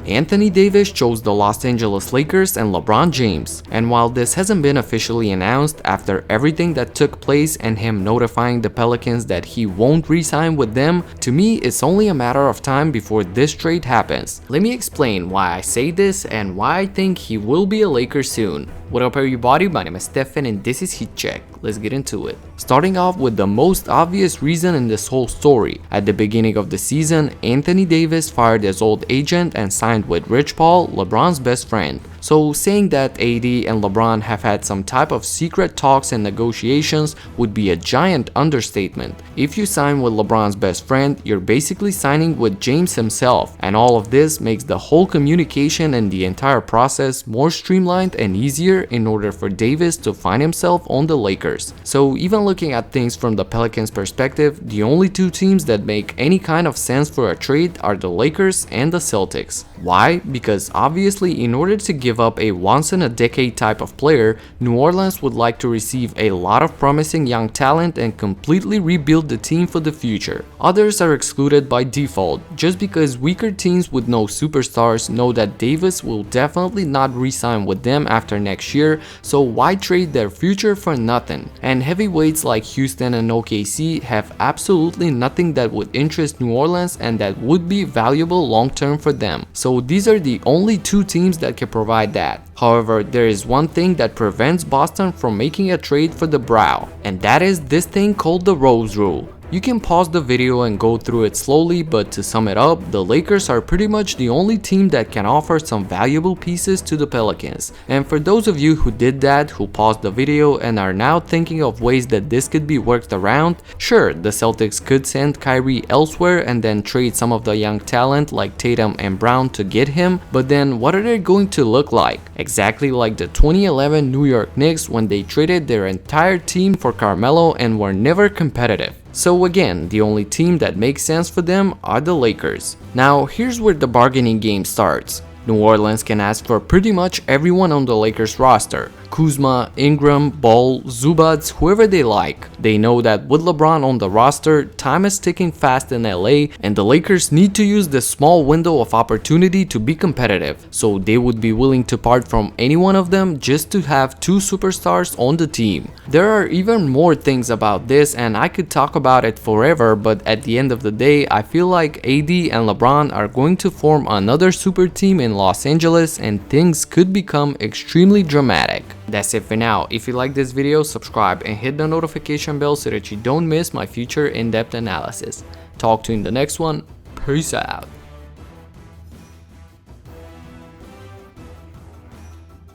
Anthony Davis chose the Los Angeles Lakers and LeBron James. And while this hasn't been officially announced after everything that took place and him notifying the Pelicans that he won't re-sign with them, to me it's only a matter of time before this trade happens. Let me explain why I say this and why I think he will be a Laker soon. What up everybody, my name is Stefan and this is Heat Check. Let's get into it. Starting off with the most obvious reason in this whole story. At the beginning of the season, Anthony Davis fired his old agent and signed with Rich Paul, LeBron's best friend. So saying that AD and LeBron have had some type of secret talks and negotiations would be a giant understatement. If you sign with LeBron's best friend, you're basically signing with James himself, and all of this makes the whole communication and the entire process more streamlined and easier in order for Davis to find himself on the Lakers. So even looking at things from the Pelicans perspective, the only two teams that make any kind of sense for a trade are the Lakers and the Celtics. Why? Because obviously in order to give up a once-in-a-decade type of player, New Orleans would like to receive a lot of promising young talent and completely rebuild the team for the future. Others are excluded by default, just because weaker teams with no superstars know that Davis will definitely not re-sign with them after next year, so why trade their future for nothing? And heavyweights like Houston and OKC have absolutely nothing that would interest New Orleans and that would be valuable long-term for them. So these are the only two teams that can provide that. However, there is one thing that prevents Boston from making a trade for the Brow, and that is this thing called the Rose Rule. You can pause the video and go through it slowly, but to sum it up, the Lakers are pretty much the only team that can offer some valuable pieces to the Pelicans. And for those of you who did that, who paused the video and are now thinking of ways that this could be worked around, sure, the Celtics could send Kyrie elsewhere and then trade some of the young talent like Tatum and Brown to get him, but then what are they going to look like? Exactly like the 2011 New York Knicks when they traded their entire team for Carmelo and were never competitive. So again, the only team that makes sense for them are the Lakers. Now here's where the bargaining game starts. New Orleans can ask for pretty much everyone on the Lakers roster. Kuzma, Ingram, Ball, Zubats, whoever they like. They know that with LeBron on the roster, time is ticking fast in LA and the Lakers need to use this small window of opportunity to be competitive. So they would be willing to part from any one of them just to have two superstars on the team. There are even more things about this and I could talk about it forever, but at the end of the day, I feel like AD and LeBron are going to form another super team in Los Angeles and things could become extremely dramatic. That's it for now. If you like this video, subscribe and hit the notification bell so that you don't miss my future in-depth analysis. Talk to you in the next one. Peace out.